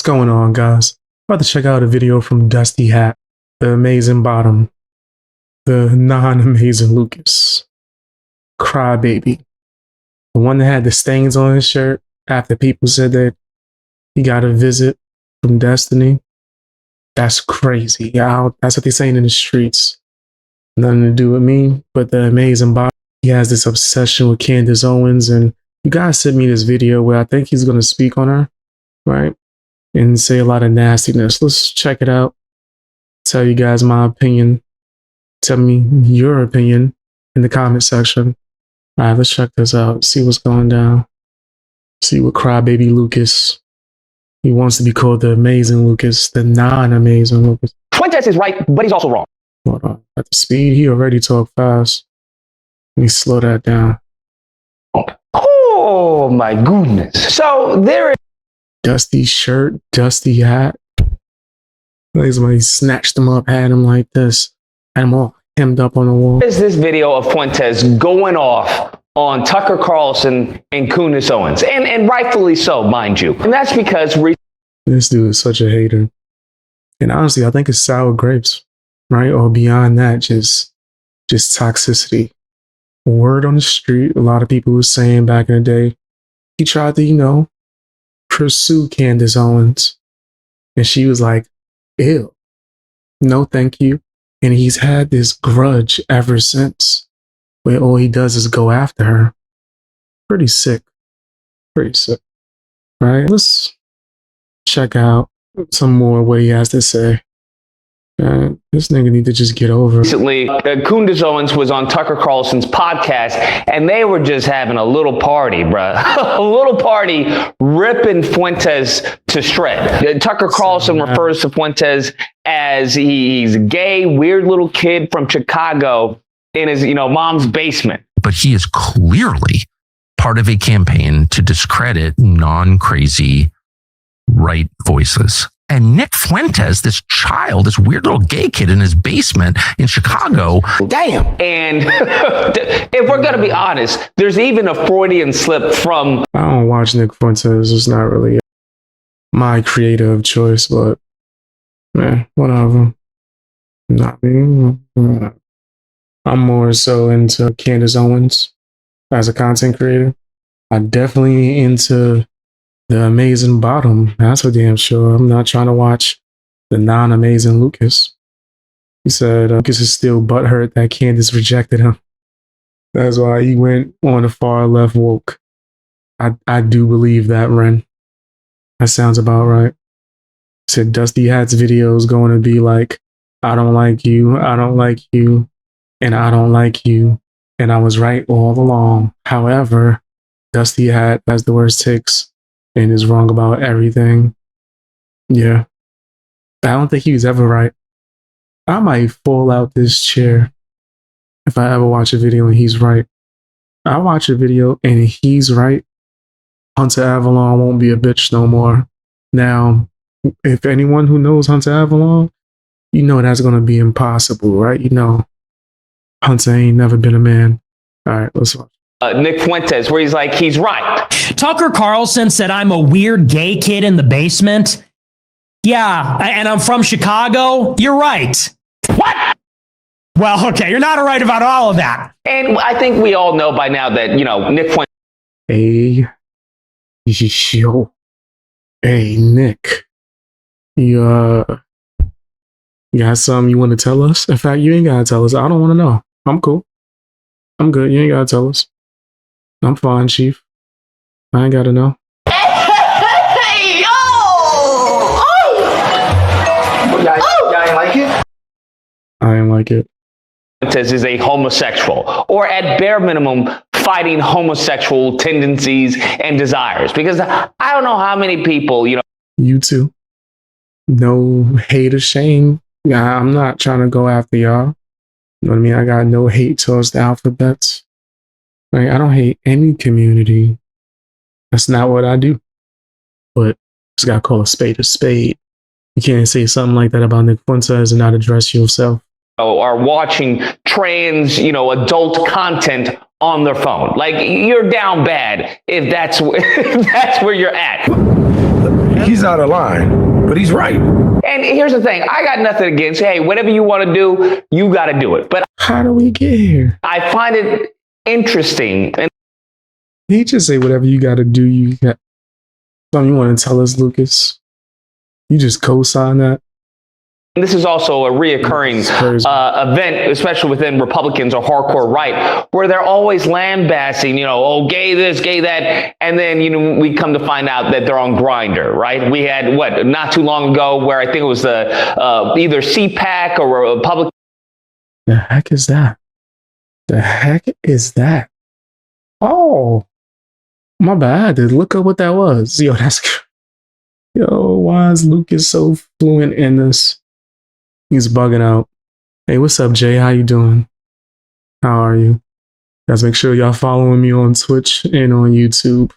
What's going on, guys? About to check out a video from Dusty Hat, the amazing Bottom, the non-amazing Lucas, Crybaby, the one that had the stains on his shirt after people said that he got a visit from Destiny. That's crazy. That's what they're saying in the streets. Nothing to do with me, but the amazing Bottom. He has this obsession with Candace Owens, and you guys sent me this video where I think he's going to speak on her, right? And say a lot of nastiness. Let's check it out. Tell you guys my opinion. Tell me your opinion in the comment section. All right, let's check this out. See what's going down. See what Crybaby Lucas. He wants to be called the amazing Lucas, the non-amazing Lucas. Fuentes is right, but he's also wrong. Hold on. At the speed, he already talked fast. Let me slow that down. Oh my goodness. So there is Dusty shirt, dusty hat. Like somebody snatched him up, had him like this, had him all hemmed up on the wall. is this video of Fuentes going off on Tucker Carlson and Candace Owens, and rightfully so, mind you. And that's because This dude is such a hater. And honestly, I think it's sour grapes, right? Or beyond that, just toxicity. Word on the street, a lot of people were saying back in the day, he tried to, pursue Candace Owens. And she was like, ew, no thank you. And he's had this grudge ever since, where all he does is go after her. Pretty sick. Pretty sick. Right? Let's check out some more of what he has to say. This nigga need to just get over it. recently, Candace Owens was on Tucker Carlson's podcast, and they were just having a little party, bruh. A little party ripping Fuentes to shred. Tucker Carlson refers to Fuentes as he's a gay, weird little kid from Chicago in his, mom's basement. But he is clearly part of a campaign to discredit non-crazy right voices. And Nick Fuentes, this weird little gay kid in his basement in Chicago. Damn. And if we're going to be honest, there's even a Freudian slip from... I don't watch Nick Fuentes. It's not really my creator of choice, but whatever. Not me. I'm more so into Candace Owens as a content creator. I'm definitely into the amazing Bottom. That's for damn sure. I'm not trying to watch the non-amazing Lucas. He said Lucas is still butthurt that Candace rejected him. That's why he went on the far left woke. I do believe that, Ren. That sounds about right. Said Dusty Hat's video is going to be like, I don't like you, I don't like you, and I don't like you. And I was right all along. However, Dusty Hat has the worst takes and is wrong about everything. Yeah. I don't think he was ever right. I might fall out this chair if I ever watch a video and he's right. I watch a video and he's right. Hunter Avalon won't be a bitch no more. Now, if anyone who knows Hunter Avalon, that's going to be impossible, right? Hunter ain't never been a man. All right, let's watch. Nick Fuentes, where he's like, he's right. Tucker Carlson said I'm a weird gay kid in the basement. Yeah, and I'm from Chicago. You're right. What? Well, okay, you're not right about all of that. And I think we all know by now that, Nick Fuentes... Hey, Nick. You got something you want to tell us? In fact, you ain't gotta tell us. I don't want to know. I'm cool. I'm good. You ain't gotta tell us. I'm fine, Chief. I ain't gotta know. Hey, yo! Y'all ain't like it? I ain't like it. Fuentes is a homosexual, or at bare minimum, fighting homosexual tendencies and desires. Because I don't know how many people, You too. No hate or shame. I'm not trying to go after y'all. You know what I mean? I got no hate towards the alphabets. Right? I don't hate any community. That's not what I do. But just gotta call a spade a spade. You can't say something like that about Nick Fuentes and not address yourself. are watching trans, adult content on their phone. Like, you're down bad if that's where you're at. He's out of line, but he's right. And here's the thing. I got nothing against, hey, whatever you want to do, you got to do it. But How do we get here? I find it interesting. And He just say whatever you got to do. You got something you want to tell us, Lucas? You just co-sign that? this is also a reoccurring event, especially within Republicans or hardcore right, where they're always lambasting, oh, gay this, gay that. And then, we come to find out that they're on Grindr, right? We had, not too long ago, where I think it was the either CPAC or a Republican. The heck is that? The heck is that? Oh, my bad. I did look up what that was. Why is Lucas so fluent in this? He's bugging out. Hey, what's up, Jay? How you doing? How are you? Guys, make sure y'all following me on Twitch and on YouTube.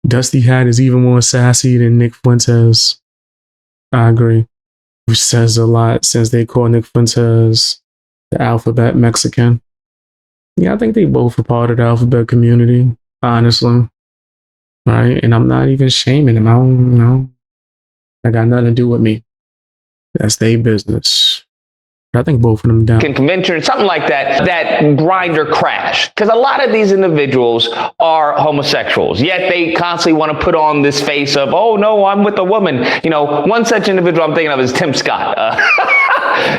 Dusty Hat is even more sassy than Nick Fuentes. I agree. Which says a lot since they call Nick Fuentes the alphabet Mexican. Yeah, I think they both are part of the alphabet community, honestly. Right? And I'm not even shaming them. I don't know. That got nothing to do with me. That's their business. I think both of them down. Convention, something like that Grindr crash. Because a lot of these individuals are homosexuals, yet they constantly want to put on this face of, oh no, I'm with a woman. One such individual I'm thinking of is Tim Scott.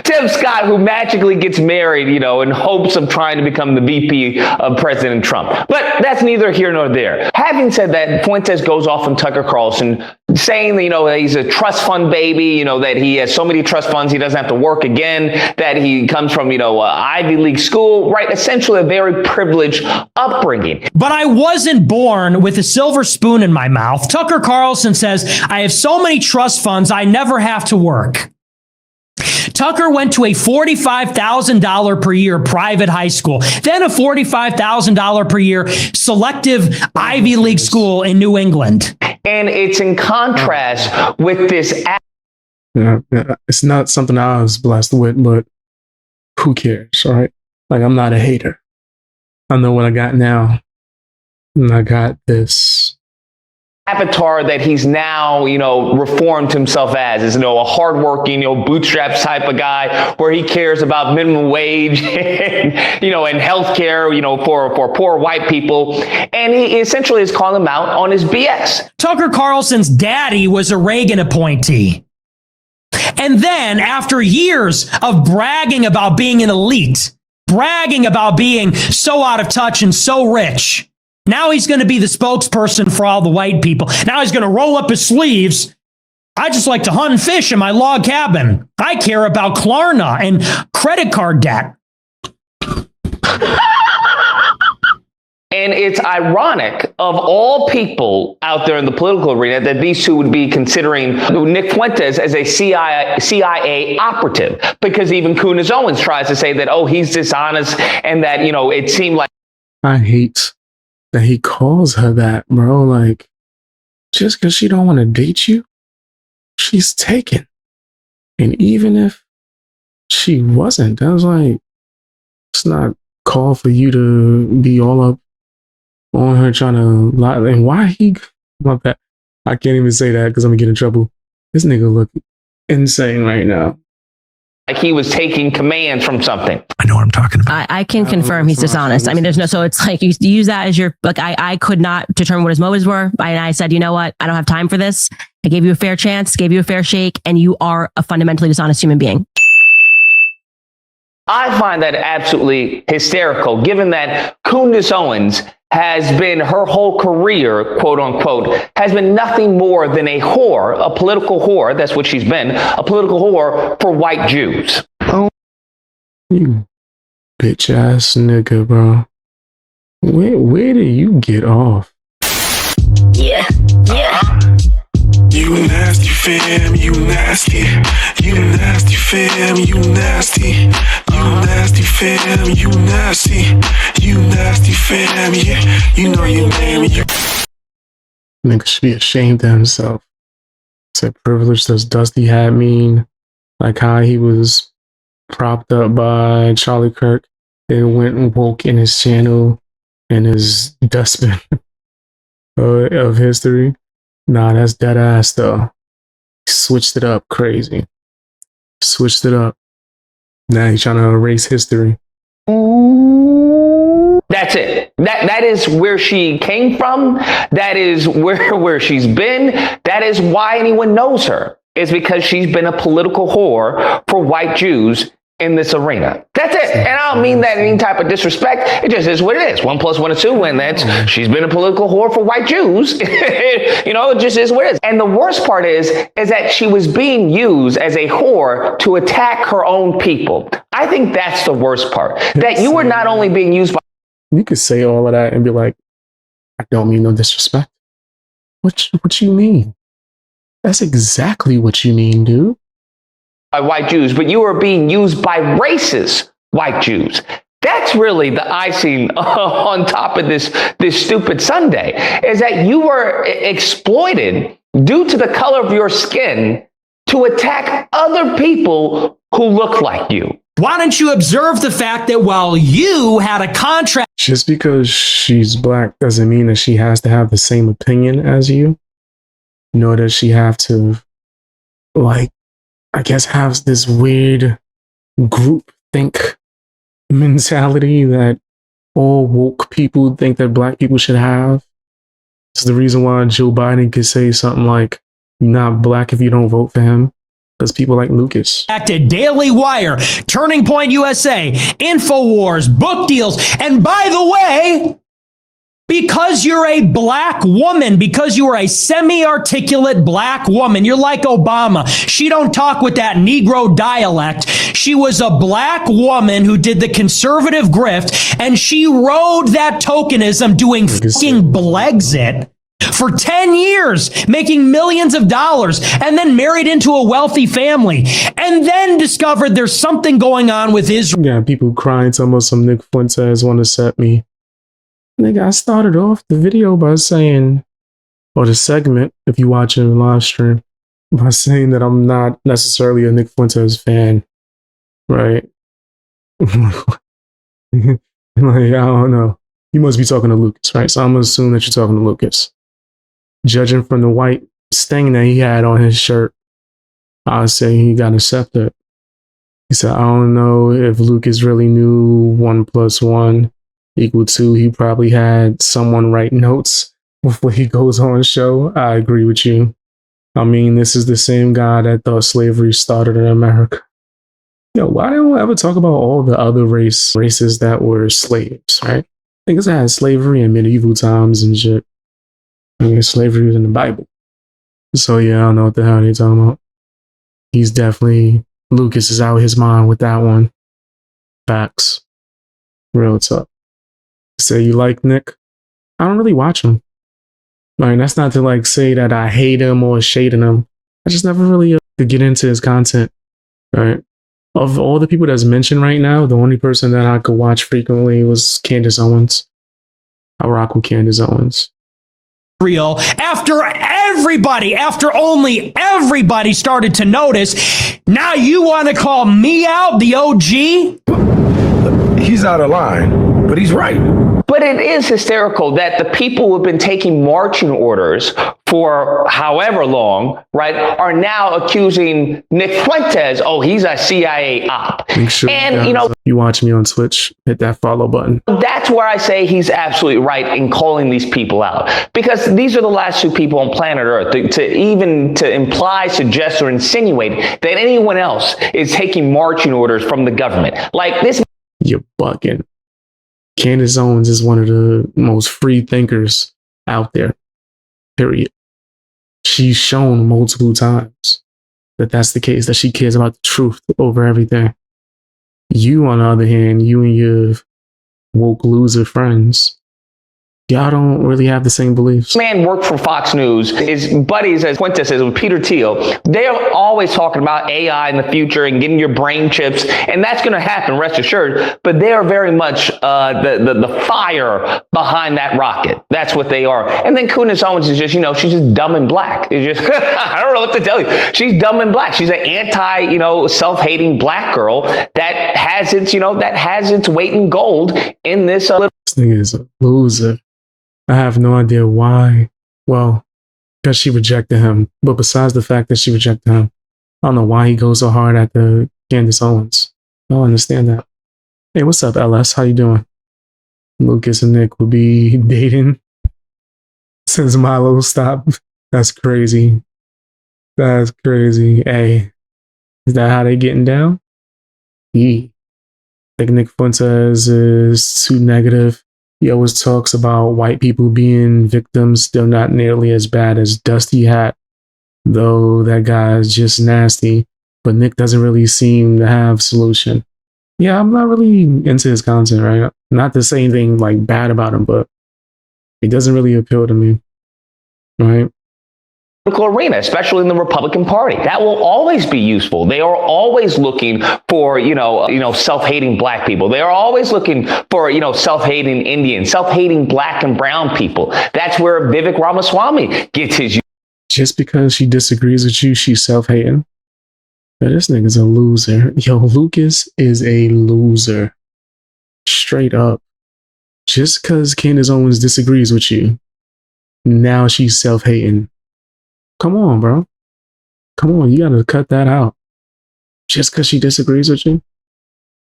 Tim Scott, who magically gets married, in hopes of trying to become the VP of President Trump. But that's neither here nor there. Having said that, Fuentes goes off on Tucker Carlson saying, that he's a trust fund baby, that he has so many trust funds, he doesn't have to work again, that he comes from, Ivy League school, right? Essentially a very privileged upbringing. But I wasn't born with a silver spoon in my mouth. Tucker Carlson says, I have so many trust funds, I never have to work. Tucker went to a $45,000 per year private high school, then a $45,000 per year selective Ivy League school in New England. And it's in contrast with this. Yeah, it's not something I was blessed with, but who cares, right? Like, I'm not a hater. I know what I got now. And I got this avatar that he's now, reformed himself as is, a hardworking, bootstraps type of guy where he cares about minimum wage and, and healthcare, for poor white people. And he essentially is calling him out on his BS. Tucker Carlson's daddy was a Reagan appointee. And then after years of bragging about being an elite, bragging about being so out of touch and so rich, now he's going to be the spokesperson for all the white people. Now he's going to roll up his sleeves. I just like to hunt and fish in my log cabin. I care about Klarna and credit card debt. And it's ironic, of all people out there in the political arena, that these two would be considering Nick Fuentes as a CIA operative, because even Candace Owens tries to say that, oh, he's dishonest, and that, it seemed like. I hate that he calls her that, bro. Like, just because she don't want to date you, she's taken. And even if she wasn't, I was like, it's not call for you to be all up on her trying to lie. And why he, my bad. I can't even say that because I'm gonna get in trouble. This nigga look insane right now. Like he was taking commands from something. I know what I'm talking about. I can confirm he's dishonest. I mean, there's no, so it's like you use that as your, like, I could not determine what his motives were. I said, you know what? I don't have time for this. I gave you a fair chance, gave you a fair shake, and you are a fundamentally dishonest human being. I find that absolutely hysterical, given that Candace Owens has been, her whole career, quote unquote, has been nothing more than a whore, a political whore. That's what she's been, a political whore for white Jews. Oh, you bitch ass nigga, bro. Where do you get off? Yeah. You nasty fam, you nasty. You nasty fam, you nasty. You nasty fam, you nasty. You nasty fam, yeah. You know your name. Nigga should be ashamed of himself. Said privilege does Dusty Hat mean? Like how he was propped up by Charlie Kirk. They went and woke in his channel and his dustbin of history. Nah, that's dead ass though. Switched it up crazy. Switched it up. Now he's trying to erase history. That's it. That is where she came from. That is where she's been. That is why anyone knows her. Is because she's been a political whore for white Jews in this arena. That's it. And I don't mean that in any type of disrespect. It just is what it is. 1 + 1 is 2, and that's she's been a political whore for white Jews. It just is what it is. And the worst part is that she was being used as a whore to attack her own people. I think that's the worst part. That you were not only being used by You could say all of that and be like, I don't mean no disrespect. What you mean? That's exactly what you mean, dude. white Jews, but you were being used by racist white Jews. That's really the icing on top of this stupid Sunday, is that you were exploited due to the color of your skin to attack other people who look like you. Why don't you observe the fact that while you had a contract? Just because she's black doesn't mean that she has to have the same opinion as you, nor does she have to, like, I guess, have this weird group think mentality that all woke people think that black people should have. It's the reason why Joe Biden could say something like, "You're not black if you don't vote for him," because people like Lucas. Daily Wire, Turning Point USA, InfoWars, book deals. And by the way, because you're a black woman, because you are a semi-articulate black woman, you're like Obama. She don't talk with that Negro dialect. She was a black woman who did the conservative grift, and she rode that tokenism doing fucking Blexit for 10 years, making millions of dollars, and then married into a wealthy family, and then discovered there's something going on with Israel. Yeah, people crying, talking about some Nick Fuentes want to set me. Nigga, I started off the video by saying, or the segment, if you watch it in live stream, by saying that I'm not necessarily a Nick Fuentes fan, right? Like, I don't know. You must be talking to Lucas, right? So I'm gonna assume that you're talking to Lucas. Judging from the white stain that he had on his shirt, I would say he got accepted. He said, I don't know if Lucas really knew 1 + 1 = 2. He probably had someone write notes before he goes on show. I agree with you. I mean, this is the same guy that thought slavery started in America. Yo, why don't we ever talk about all the other races that were slaves, right? I think it's had slavery in medieval times and shit. I mean, slavery was in the Bible. So yeah, I don't know what the hell they're talking about. He's definitely, Lucas is out of his mind with that one. Facts. Real tough. Say you like Nick? I don't really watch him. Like, that's not to like say that I hate him or shading him. I just never really could get into his content, right? Of all the people that's mentioned right now, the only person that I could watch frequently was Candace Owens. I rock with Candace Owens. After only everybody started to notice, now you want to call me out, the OG? He's out of line, but he's right. But it is hysterical that the people who have been taking marching orders for however long, right, are now accusing Nick Fuentes, oh, he's a CIA op. Make sure you watch me on Twitch, hit that follow button. That's where I say he's absolutely right in calling these people out, because these are the last two people on planet Earth to imply, suggest, or insinuate that anyone else is taking marching orders from the government. Like this. You're bugging. Candace Owens is one of the most free thinkers out there, period. She's shown multiple times that that's the case, that she cares about the truth over everything. You, on the other hand, you and your woke loser friends, y'all don't really have the same beliefs. Man worked for Fox News. His buddies, as Fuentes says, with Peter Thiel, they're always talking about AI in the future and getting your brain chips, and that's going to happen, rest assured. But they are very much the fire behind that rocket. That's what they are. And then Candace Owens is just, she's just dumb and black. It's just, I don't know what to tell you. She's dumb and black. She's an anti, self-hating black girl that has its weight in gold in this. This nigga is a loser. I have no idea why. Well, because she rejected him. But besides the fact that she rejected him, I don't know why he goes so hard at the Candace Owens. I don't understand that. Hey, what's up, LS? How you doing? Lucas and Nick will be dating since Milo stopped. That's crazy. That's crazy. Hey, is that how they getting down? Yeah. Like Nick Fuentes is too negative. He always talks about white people being victims. They're not nearly as bad as Dusty Hat, though that guy is just nasty. But Nick doesn't really seem to have solution. Yeah, I'm not really into his content, right? Not to say anything like bad about him, but it doesn't really appeal to me, right? Arena, especially in the Republican Party. That will always be useful. They are always looking for, self-hating black people. They are always looking for, self-hating Indians, self-hating black and brown people. That's where Vivek Ramaswamy gets his. Just because she disagrees with you, she's self-hating. But this nigga's a loser. Yo, Lucas is a loser. Straight up. Just because Candace Owens disagrees with you, now she's self-hating. Come on, bro. Come on, you gotta cut that out. Just because she disagrees with you?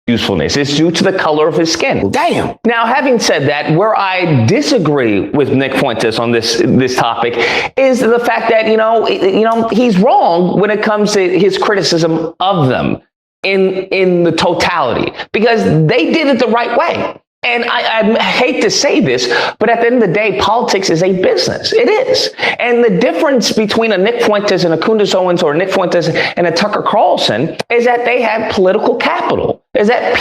Usefulness is due to the color of his skin. Damn. Now, having said that, where I disagree with Nick Fuentes on this topic is the fact that he's wrong when it comes to his criticism of them in the totality, because they did it the right way. And I hate to say this, but at the end of the day, politics is a business. It is. And the difference between a Nick Fuentes and a Candace Owens, or a Nick Fuentes and a Tucker Carlson, is that they have political capital. Is that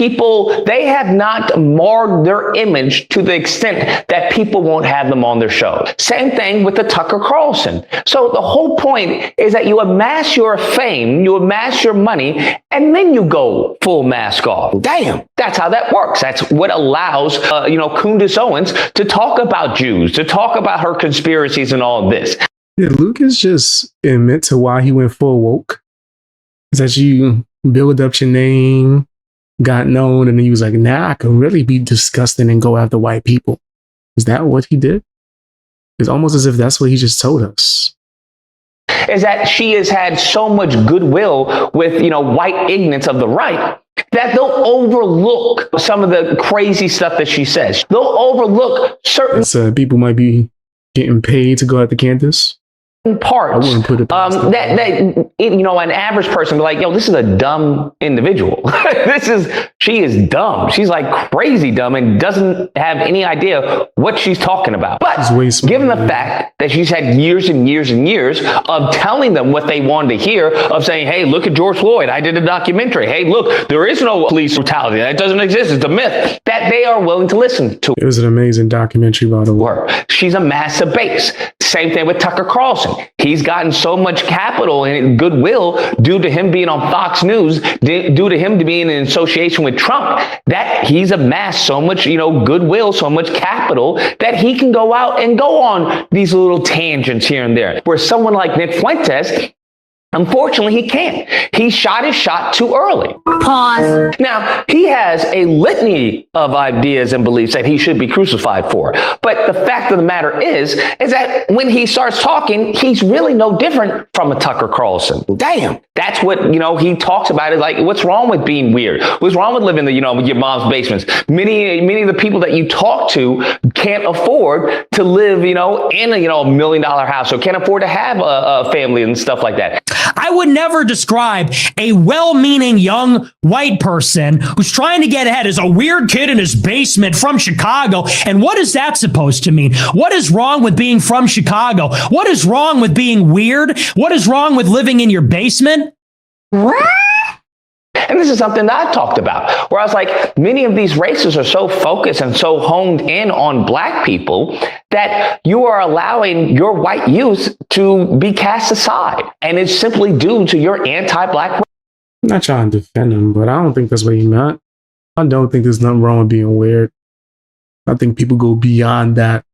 they have not marred their image to the extent that people won't have them on their show. Same thing with the Tucker Carlson. So the whole point is that you amass your fame, you amass your money, and then you go full mask off. Damn. That's how that works. That's what allows Candace Owens to talk about Jews, to talk about her conspiracies and all of this. Did Lucas just admit to why he went full woke? Is that you build up your name, got known, and then he was like, nah, I could really be disgusting and go after white people. Is that what he did? It's almost as if that's what he just told us. Is that she has had so much goodwill with, white ignorance of the right, that they'll overlook some of the crazy stuff that she says. They'll overlook certain people might be getting paid to go after Candace. Parts. I wouldn't put it that an average person be like, yo, this is a dumb individual. She is dumb. She's like crazy dumb and doesn't have any idea what she's talking about. But given the fact that she's had years and years and years of telling them what they wanted to hear, of saying, hey, look at George Floyd, I did a documentary. Hey, look, there is no police brutality. That doesn't exist. It's a myth. That they are willing to listen to. It was an amazing documentary, by the way. She's amassed a base. Same thing with Tucker Carlson. He's gotten so much capital and goodwill due to him being on Fox News, due to him being in association with Trump, that he's amassed so much, goodwill, so much capital, that he can go out and go on these little tangents here and there. Where someone like Nick Fuentes, unfortunately, he can't. He shot his shot too early. Pause. Now, he has a litany of ideas and beliefs that he should be crucified for. But the fact of the matter is that when he starts talking, he's really no different from a Tucker Carlson. Damn. That's what, he talks about, is like, what's wrong with being weird? What's wrong with living in with your mom's basements? Many of the people that you talk to can't afford to live, in a $1 million house, or can't afford to have a family and stuff like that. I would never describe a well-meaning young white person who's trying to get ahead as a weird kid in his basement from Chicago. And what is that supposed to mean? What is wrong with being from Chicago? What is wrong with being weird? What is wrong with living in your basement? What? And this is something that I've talked about, where I was like, many of these races are so focused and so honed in on black people that you are allowing your white youth to be cast aside. And it's simply due to your anti-black. I'm not trying to defend him, but I don't think that's what he meant. I don't think there's nothing wrong with being weird. I think people go beyond that,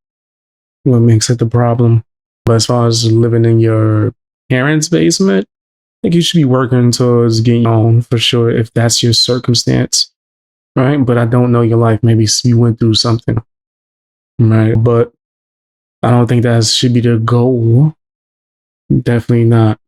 what makes it the problem. But as far as living in your parents' basement, I think you should be working towards getting your own, for sure, if that's your circumstance, right? But I don't know your life. Maybe you went through something, right? But I don't think that should be the goal. Definitely not.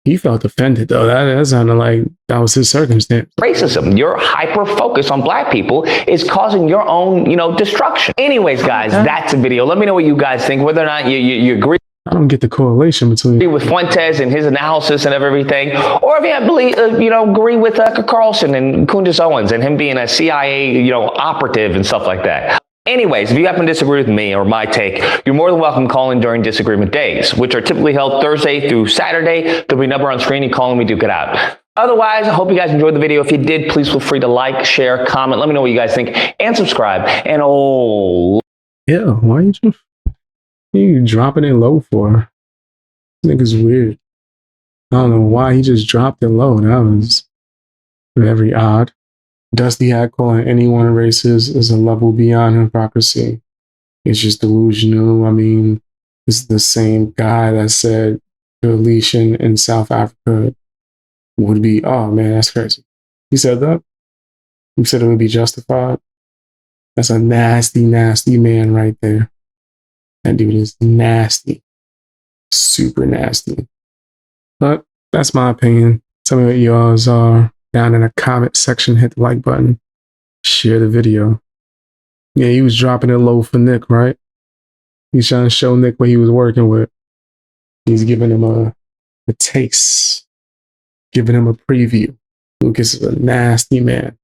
He felt offended though. That sounded like that was his circumstance. Racism, your hyper focus on black people is causing your own, destruction. Anyways, guys, that's a video. Let me know what you guys think, whether or not you agree I don't get the correlation between with Fuentes and his analysis and everything, or if you agree with Tucker Carlson and Candace Owens and him being a CIA, operative and stuff like that. Anyways, if you happen to disagree with me or my take, you're more than welcome to call in during disagreement days, which are typically held Thursday through Saturday. There'll be a number on screen. You call and we duke it out. Otherwise, I hope you guys enjoyed the video. If you did, please feel free to like, share, comment. Let me know what you guys think and subscribe. And yeah, why you dropping it low for? This nigga's weird. I don't know why he just dropped it low. That was very odd. Dusty Hat calling anyone racist is a level beyond hypocrisy. It's just delusional. I mean, it's the same guy that said the deletion in South Africa would be, oh man, that's crazy. He said that? He said it would be justified? That's a nasty, nasty man right there. That dude is nasty. Super nasty. But that's my opinion. Tell me what y'all's are down in the comment section. Hit the like button. Share the video. Yeah, he was dropping it low for Nick, right? He's trying to show Nick what he was working with. He's giving him a taste. Giving him a preview. Lucas is a nasty man.